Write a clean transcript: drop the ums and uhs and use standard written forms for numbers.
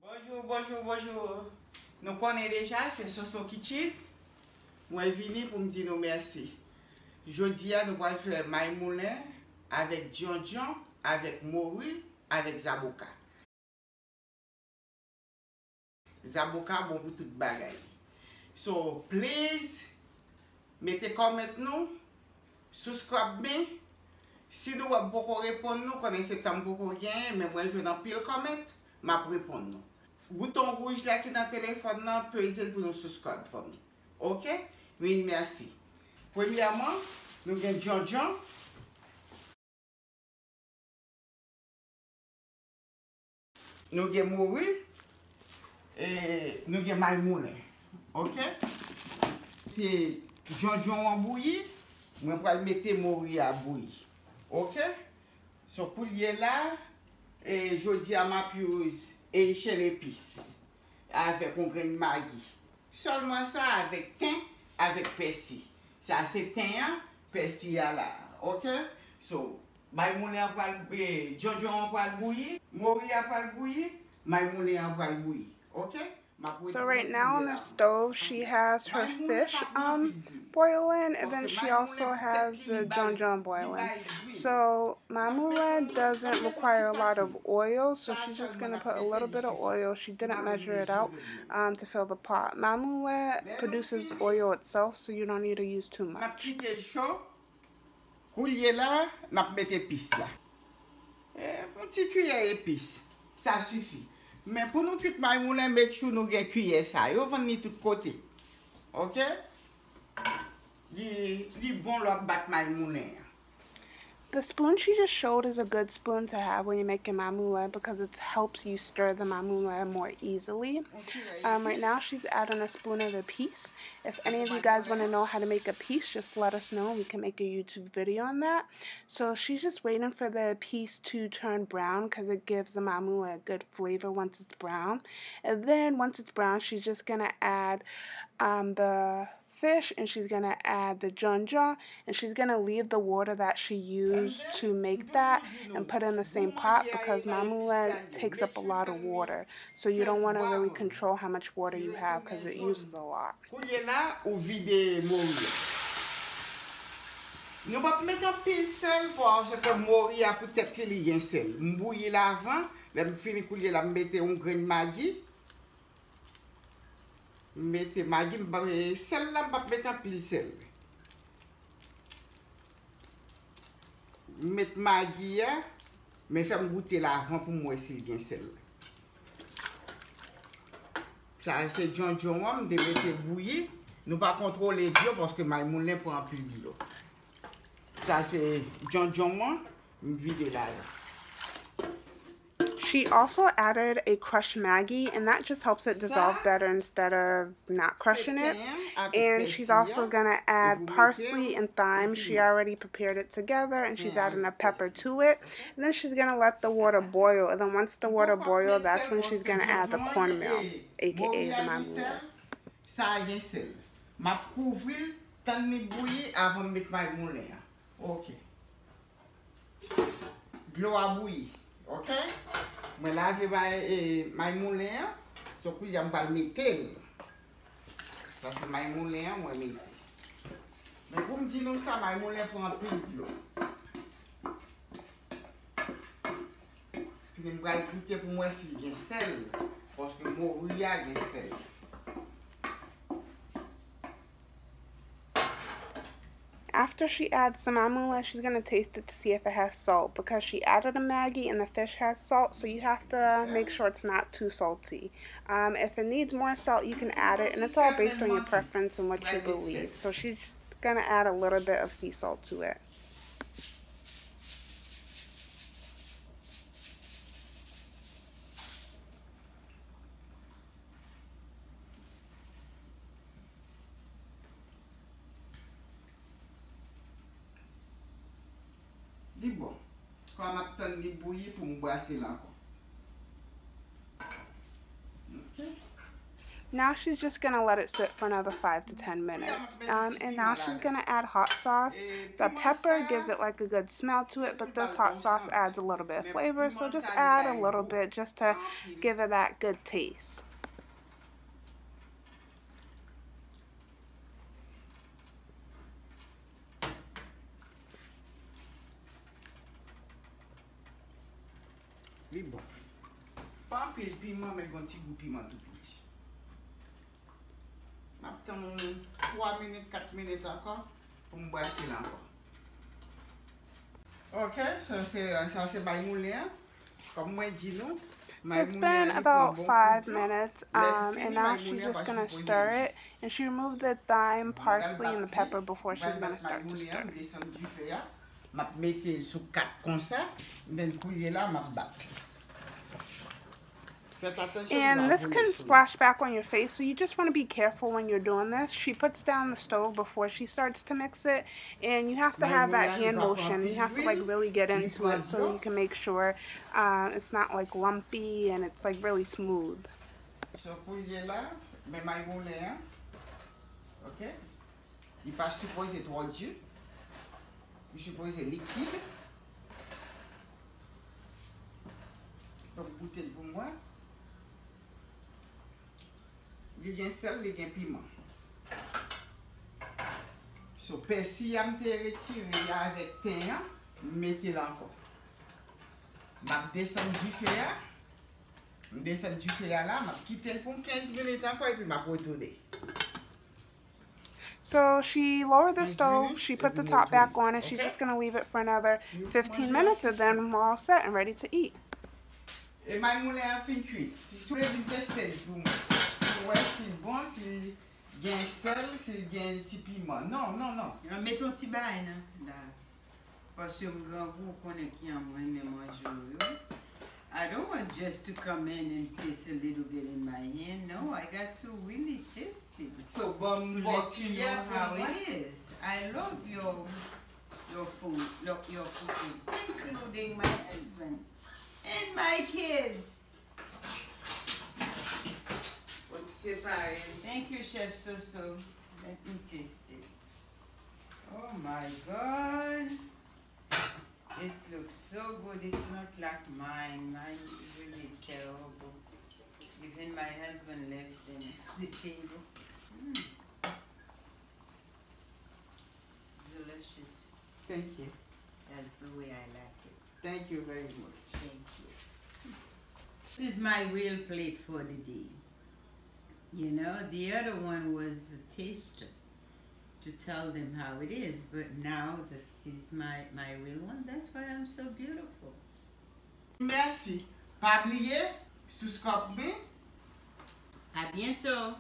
Bonjour, bonjour, bonjour. Nous connaissons déjà, c'est Soso Kitchen. Moi, je suis venu pour me dire merci. Aujourd'hui, nous allons faire Mayi Moulen avec Djon Djon, avec Moru, avec Zaboka. Zaboka, bon pour toute bagaille. So, please, mettez comment nous, subscribe bien. Si nous avons beaucoup répondre, nous connaissons beaucoup rien, mais moi, je vais dans pile comment, je vais répondre nous. Bouton rouge là qui est dans le téléphone, pesez pour nous subscribe for me. Ok? Oui, merci. Premièrement, nous avons Djon Djon. Nous avons Moru. Et nous avons Mayi Moulen. Ok? Puis, Djon Djon en bouilli. Je vais mettre Moru à bouillir. Ok? Ce coulier là, et je dis à ma pieuse. Haitian épices avec un grain de Maggi. Seulement ça avec thym, avec persil. Ça c'est thym, persil là. Ok? So, Mayi Moulen va le Djon Djon va le bouillir, Moru va le bouillir, Mayi Moulen va le bouillir. Ok? So right now on the stove, she has her fish boiling, and then she also has the Djon Djon boiling. So Mayi Moulen doesn't require a lot of oil, so she's just going to put a little bit of oil. She didn't measure it out to fill the pot. Mayi Moulen produces oil itself, so you don't need to use too much. Coulier là, n'a mettre épices là. Un petit cuillère épices, ça suffit. Mais pour nous cuire Mayi Moulen, make sure nous avons cuillère ça. Yo vend ni tout côté. OK? Li bon là battre Mayi Moulen. The spoon she just showed is a good spoon to have when you're making Mayi Moulen because it helps you stir the Mayi Moulen more easily. Right now she's adding a spoon of the piece. If any of you guys want to know how to make a piece, just let us know. We can make a YouTube video on that. So she's just waiting for the piece to turn brown because it gives the Mayi Moulen a good flavor once it's brown. And then once it's brown, she's just going to add the fish, and she's going to add the Djon Djon, and she's going to leave the water that she used to make that and put in the same pot because Mayi Moulen takes up a lot of water. So you don't want to really control how much water you have because it uses a lot. Nous pas mettre un pile sel parce que Moru a peut-être qu'il y a un sel. M'bouillir l'avant, là fini couler là mettre un grain de Maggi. Mettez Maggi, sel là, pas mettre un pile sel. Mettre Maggi, mais faire goûter l'avant pour moi s'il y a sel. Ça c'est Djon Djon, de mettre bouillir. Nous pas contrôler l'eau parce que Mayi Moulen prend plus d'eau. Ça c'est Djon Djon, vide là. She also added a crushed Maggi, and that just helps it dissolve better instead of not crushing it. And she's also going to add parsley and thyme. She already prepared it together, and she's adding a pepper to it. And then she's going to let the water boil. And then once the water boils, that's when she's going to add the cornmeal, aka the Mayi Moulen. Ça y est sel. Ma couvrir tant de bouillir avant de mettre Mayi Moulen. OK. De l'eau à bouillir. OK? Je lave Mayi Moulen, ce que je vais mettre. Ça c'est Mayi Moulen, je vais mettre. Mais pour me dire ça, Mayi Moulen prend un peu d'eau. Puis je vais goûter pour moi s'il y a sel, parce que Moru y a sel. After she adds some Mayi Moulen, she's going to taste it to see if it has salt because she added a Maggi and the fish has salt, so you have to make sure it's not too salty. If it needs more salt, you can add it, and it's all based on your preference and what you believe. So she's going to add a little bit of sea salt to it. Bon, quand on attend de bouillir pour me brasser là encore. Now she's just going to let it sit for another 5 to 10 minutes. And now she's going to add hot sauce. The pepper gives it like a good smell to it, but this hot sauce adds a little bit of flavor. So just add a little bit just to give it that good taste. Li bon. Pas pile piment, mais un petit goût piment tout petit. M'attends 3 minutes, 4 minutes encore pour me brasser là encore. Ok, ça c'est Mayi Moulen. Comme moi dit non. So it's been about 5 minutes, and now she's just going to stir it, and she removed the thyme, parsley, and the pepper before she's going to start to stir. M'a mettre sous 4 comme ça, ben couler là m'a battre. And this can splash back on your face, so you just want to be careful when you're doing this. She puts down the stove before she starts to mix it, and you have to have that hand motion. You have to like really get into it so you can make sure it's not like lumpy and it's like really smooth. So couler là, mais Mayi Moulen, ok? Il pas supposé trop dur. Il suppose liquide. Donc goûter pour moi. Il y a un sel, il y a un piment. So persil a été retiré avec thym, mettez-le encore. Je descends du feu là. Je descends du feu là, je quitte pour 15 minutes encore et puis je retourne. So she lowered the stove, she put the top back on, and she's just going to leave it for another 15 minutes, and then we're all set and ready to eat. Et Mayi Moulen a fin cuit. Si vous voulez tester pour moi, pour voir si c'est bon, s'il y a un sel, s'il y a un petit piment. Non, non, non. Mets ton petit bain là. Parce que grand goût connaît qui en moi mais manger. I don't want just to come in and taste a little bit in my hand. No, I got to really taste it. So, to let you know how it is. I love your food, your cooking, including my husband and my kids. Thank you, Chef Soso. Let me taste it. Oh my God. It looks so good. It's not like mine. Mine is really terrible. Even my husband left them at the table. Delicious. Thank you. That's the way I like it. Thank you very much. Thank you. This is my real plate for the day. You know, the other one was the taster, to tell them how it is, but now this is my real one. That's why I'm so beautiful. Merci. Pas oublier, subscribe. À bientôt.